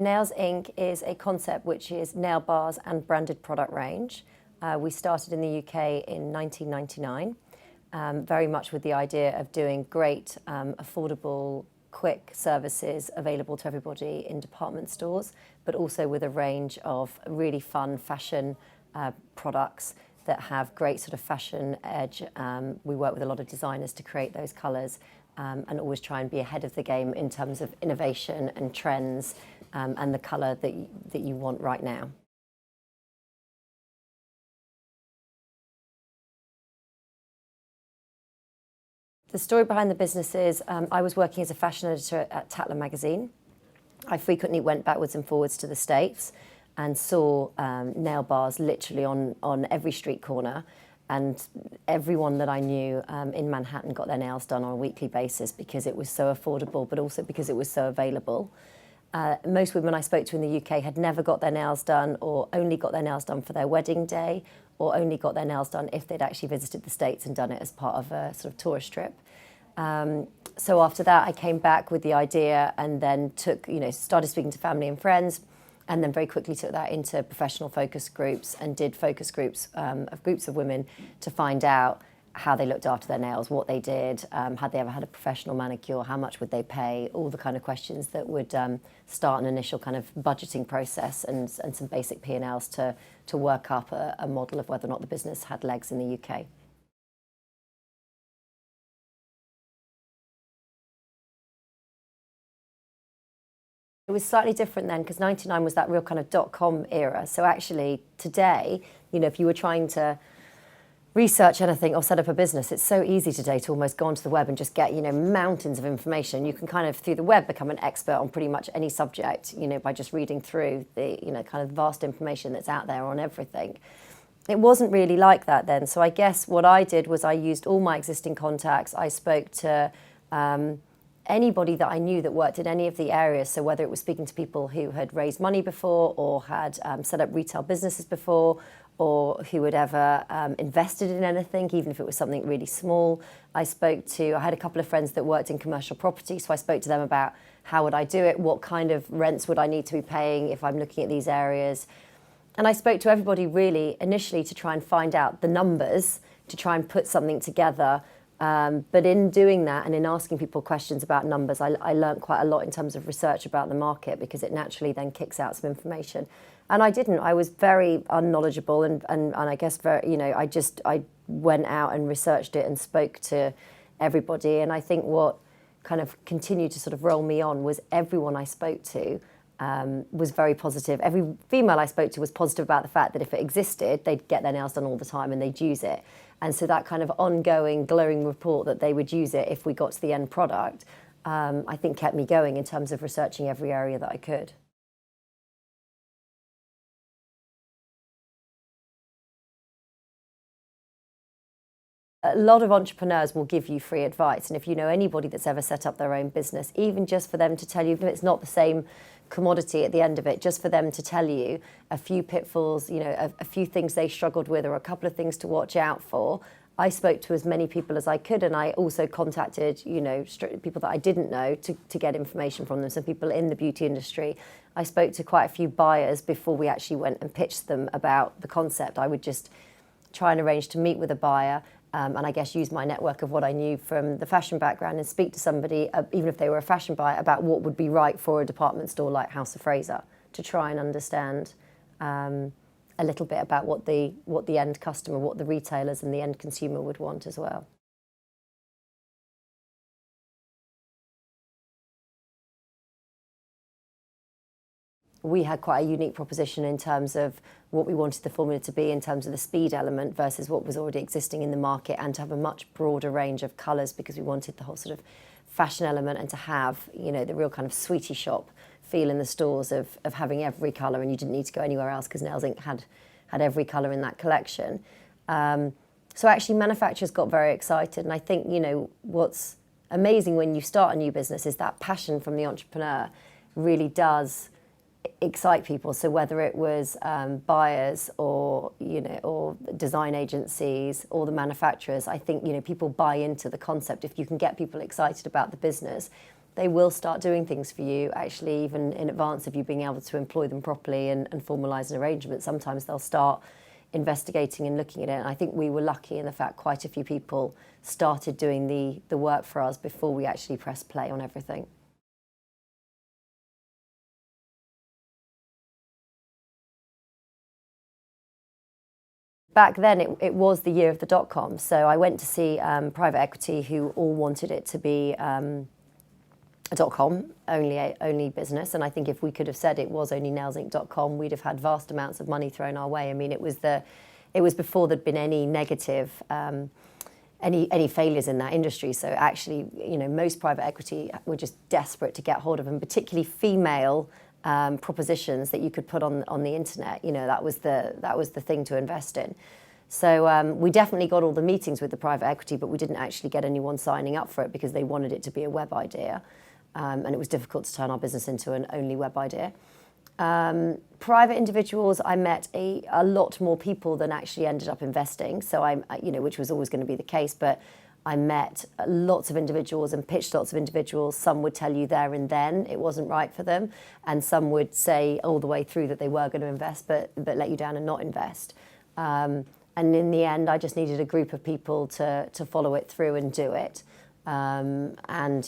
Nails Inc. is a concept which is nail bars and branded product range. We started in the UK in 1999, very much with the idea of doing great, affordable, quick services available to everybody in department stores, but also with a range of really fun fashion products that have great sort of fashion edge. We work with a lot of designers to create those colours and always try and be ahead of the game in terms of innovation and trends and the colour that you want right now. The story behind the business is I was working as a fashion editor at Tatler magazine. I frequently went backwards and forwards to the States and saw nail bars literally on every street corner, and everyone that I knew in Manhattan got their nails done on a weekly basis because it was so affordable, but also because it was so available. Most women I spoke to in the UK had never got their nails done, or only got their nails done for their wedding day, or only got their nails done if they'd actually visited the States and done it as part of a sort of tourist trip. So after that, I came back with the idea and then started speaking to family and friends, and then very quickly took that into professional focus groups and did focus groups of groups of women to find out how they looked after their nails, what they did, had they ever had a professional manicure, how much would they pay, all the kind of questions that would start an initial kind of budgeting process and some basic P&Ls to work up a model of whether or not the business had legs in the UK. It was slightly different then because 99 was that real kind of dot-com era. So actually today, if you were trying to research anything or set up a business, it's so easy today to almost go onto the web and just get, mountains of information. You can kind of, through the web, become an expert on pretty much any subject, by just reading through the, kind of vast information that's out there on everything. It wasn't really like that then. So I guess what I did was I used all my existing contacts. I spoke to anybody that I knew that worked in any of the areas. So whether it was speaking to people who had raised money before or had set up retail businesses before, or who had ever invested in anything, even if it was something really small. I had a couple of friends that worked in commercial property, so I spoke to them about how would I do it, what kind of rents would I need to be paying if I'm looking at these areas. And I spoke to everybody really initially to try and find out the numbers, to try and put something together. But in doing that and in asking people questions about numbers, I learned quite a lot in terms of research about the market, because it naturally then kicks out some information. And I was very unknowledgeable and I guess I went out and researched it and spoke to everybody. And I think what kind of continued to sort of roll me on was everyone I spoke to was very positive. Every female I spoke to was positive about the fact that if it existed, they'd get their nails done all the time and they'd use it. And so that kind of ongoing glowing report that they would use it if we got to the end product, I think kept me going in terms of researching every area that I could. A lot of entrepreneurs will give you free advice, and if you know anybody that's ever set up their own business, even just for them to tell you, even if it's not the same commodity at the end of it, just for them to tell you a few pitfalls, a few things they struggled with or a couple of things to watch out for. I spoke to as many people as I could, and I also contacted, people that I didn't know to get information from them, some people in the beauty industry. I spoke to quite a few buyers before we actually went and pitched them about the concept. I would just try and arrange to meet with a buyer, and I guess use my network of what I knew from the fashion background and speak to somebody, even if they were a fashion buyer, about what would be right for a department store like House of Fraser, to try and understand a little bit about what the end customer, what the retailers and the end consumer would want as well. We had quite a unique proposition in terms of what we wanted the formula to be in terms of the speed element versus what was already existing in the market, and to have a much broader range of colours, because we wanted the whole sort of fashion element and to have, the real kind of sweetie shop feel in the stores of having every colour, and you didn't need to go anywhere else because Nails Inc. had every colour in that collection. So actually manufacturers got very excited, and I think, what's amazing when you start a new business is that passion from the entrepreneur really does excite people. So whether it was buyers or design agencies or the manufacturers, I think people buy into the concept. If you can get people excited about the business, they will start doing things for you, actually, even in advance of you being able to employ them properly and formalise an arrangement. Sometimes they'll start investigating and looking at it. And I think we were lucky in the fact quite a few people started doing the work for us before we actually pressed play on everything. Back then, it was the year of the dot-com. So I went to see private equity who all wanted it to be a dot-com only business. And I think if we could have said it was only nailsinc.com, we'd have had vast amounts of money thrown our way. I mean, it was before there'd been any negative, any failures in that industry. So actually, most private equity were just desperate to get hold of them, particularly female propositions that you could put on the internet. That was the thing to invest in. So we definitely got all the meetings with the private equity, but we didn't actually get anyone signing up for it because they wanted it to be a web idea, and it was difficult to turn our business into an only web idea. Private individuals, I met a lot more people than actually ended up investing. So which was always going to be the case, but I met lots of individuals and pitched lots of individuals. Some would tell you there and then it wasn't right for them, and some would say all the way through that they were going to invest, but let you down and not invest. And in the end, I just needed a group of people to follow it through and do it. And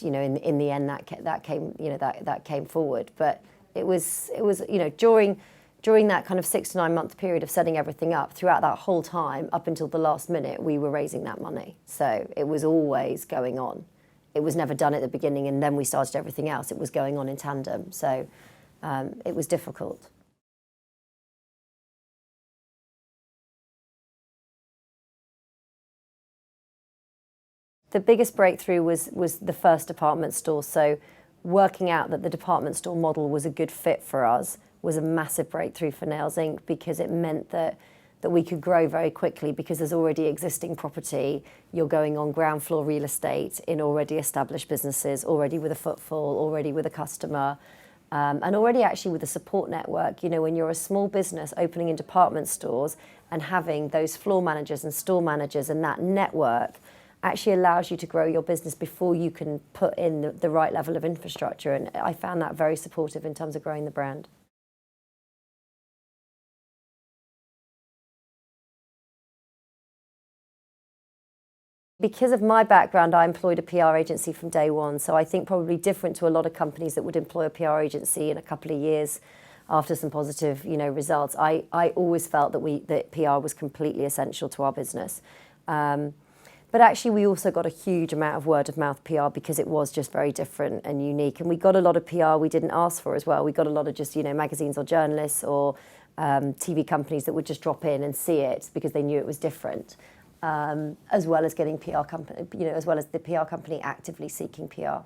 in the end, that came forward. But it was during that kind of 6 to 9 month period of setting everything up, throughout that whole time, up until the last minute, we were raising that money. So it was always going on. It was never done at the beginning and then we started everything else. It was going on in tandem. So it was difficult. The biggest breakthrough was the first department store. So working out that the department store model was a good fit for us was a massive breakthrough for Nails Inc. because it meant that we could grow very quickly because there's already existing property. You're going on ground floor real estate in already established businesses, already with a footfall, already with a customer, and already actually with a support network. When you're a small business opening in department stores and having those floor managers and store managers and that network actually allows you to grow your business before you can put in the right level of infrastructure. And I found that very supportive in terms of growing the brand. Because of my background, I employed a PR agency from day one. So I think probably different to a lot of companies that would employ a PR agency in a couple of years after some positive, results. I always felt that PR was completely essential to our business. But actually, we also got a huge amount of word-of-mouth PR because it was just very different and unique. And we got a lot of PR we didn't ask for as well. We got a lot of just, magazines or journalists or TV companies that would just drop in and see it because they knew it was different, as well as getting PR company, as well as the PR company actively seeking PR.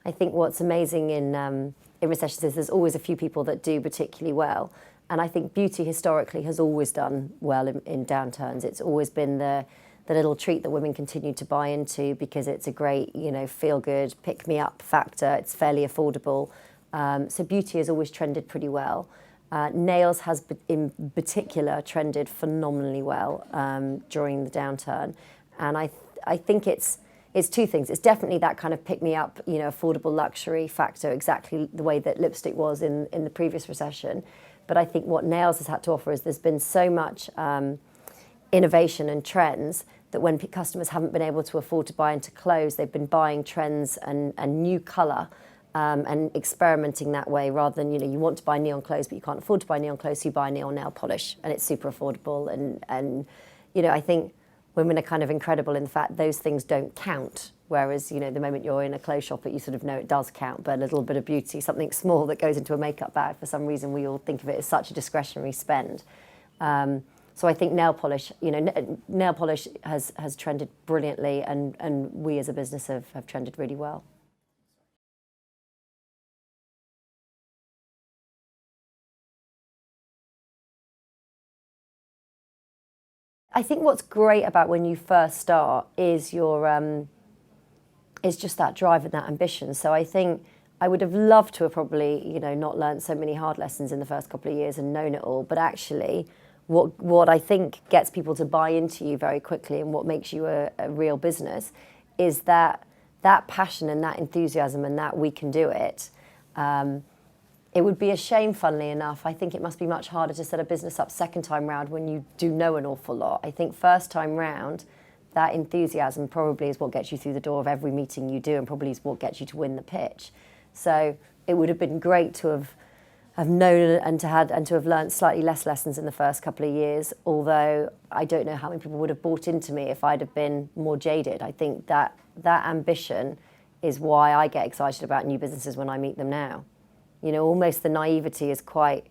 I think what's amazing in recessions is there's always a few people that do particularly well. And I think beauty historically has always done well in downturns. It's always been the little treat that women continue to buy into because it's a great, feel-good, pick-me-up factor. It's fairly affordable. So beauty has always trended pretty well. Nails has, in particular, trended phenomenally well during the downturn. And I think it's two things. It's definitely that kind of pick-me-up, affordable luxury factor, exactly the way that lipstick was in the previous recession. But I think what Nails has had to offer is there's been so much innovation and trends that when customers haven't been able to afford to buy into clothes, they've been buying trends and new colour and experimenting that way rather than, you want to buy neon clothes, but you can't afford to buy neon clothes, so you buy neon nail polish and it's super affordable. And I think women are kind of incredible in the fact those things don't count. Whereas, the moment you're in a clothes shop, you sort of know it does count, but a little bit of beauty, something small that goes into a makeup bag, for some reason, we all think of it as such a discretionary spend. So I think nail polish, nail polish has trended brilliantly and we as a business have trended really well. I think what's great about when you first start is is just that drive and that ambition. So I think I would have loved to have probably, not learned so many hard lessons in the first couple of years and known it all. But actually, what I think gets people to buy into you very quickly and what makes you a real business is that passion and that enthusiasm and that we can do it. It would be a shame, funnily enough. I think it must be much harder to set a business up second time round when you do know an awful lot. I think first time round, that enthusiasm probably is what gets you through the door of every meeting you do and probably is what gets you to win the pitch. So it would have been great to have known and to have learned slightly less lessons in the first couple of years, although I don't know how many people would have bought into me if I'd have been more jaded. I think that ambition is why I get excited about new businesses when I meet them now. You know, almost the naivety is quite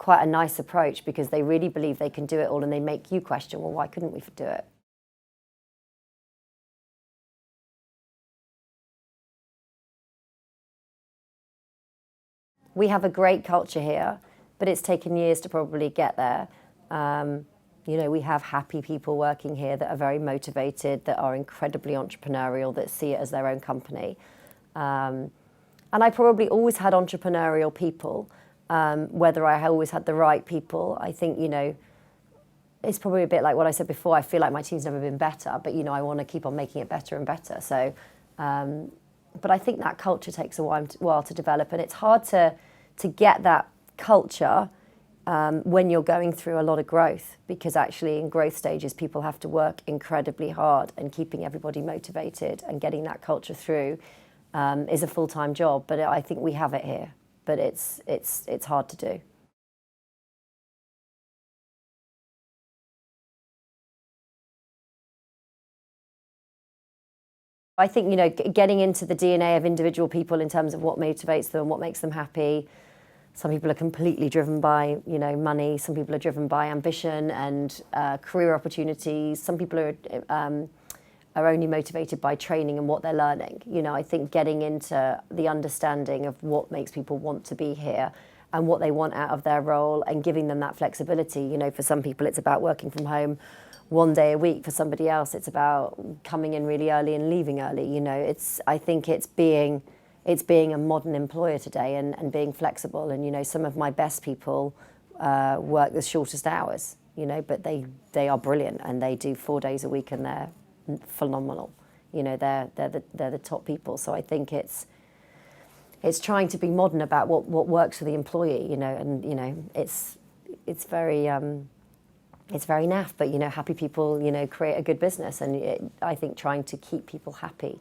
a nice approach because they really believe they can do it all and they make you question, well, why couldn't we do it? We have a great culture here, but it's taken years to probably get there. You know, we have happy people working here that are very motivated, that are incredibly entrepreneurial, that see it as their own company. And I probably always had entrepreneurial people, whether I always had the right people. I think, you know, it's probably a bit like what I said before. I feel like my team's never been better, but, you know, I want to keep on making it better and better. So, but I think that culture takes a while to develop, and it's hard to get that culture when you're going through a lot of growth, because actually in growth stages people have to work incredibly hard, and keeping everybody motivated and getting that culture through is a full-time job. But I think we have it here, but it's hard to do. I think, you know, getting into the DNA of individual people in terms of what motivates them, what makes them happy. Some people are completely driven by, you know, money. Some people are driven by ambition and career opportunities. Some people are only motivated by training and what they're learning. You know, I think getting into the understanding of what makes people want to be here and what they want out of their role and giving them that flexibility. You know, for some people it's about working from home one day a week. For somebody else it's about coming in really early and leaving early. You know, I think it's being a modern employer today and being flexible. And, you know, some of my best people work the shortest hours, you know, but they are brilliant and they do 4 days a week and they're phenomenal. You know, they're the top people. So I think it's trying to be modern about what works for the employee, you know, and, you know, it's very naff, but, you know, happy people, you know, create a good business. And I think trying to keep people happy.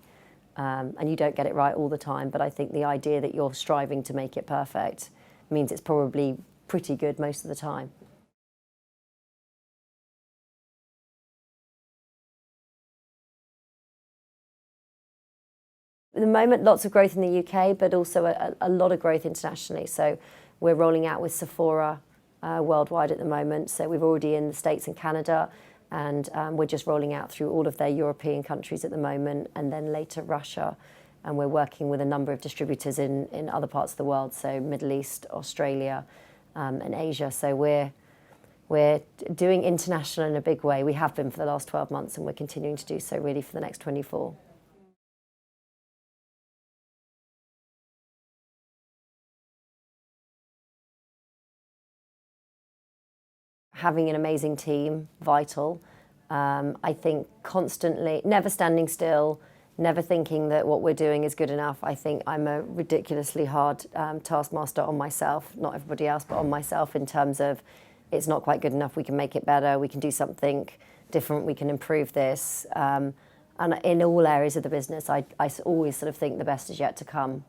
And you don't get it right all the time, but I think the idea that you're striving to make it perfect means it's probably pretty good most of the time. At the moment, lots of growth in the UK, but also a lot of growth internationally. So we're rolling out with Sephora worldwide at the moment. So we're already in the States and Canada, and we're just rolling out through all of their European countries at the moment, and then later Russia. And we're working with a number of distributors in other parts of the world, so Middle East, Australia, and Asia. So we're doing international in a big way. We have been for the last 12 months, and we're continuing to do so really for the next 24. Having an amazing team, vital. I think constantly, never standing still, never thinking that what we're doing is good enough. I think I'm a ridiculously hard taskmaster on myself, not everybody else, but on myself, in terms of it's not quite good enough, we can make it better, we can do something different, we can improve this. And in all areas of the business, I always sort of think the best is yet to come.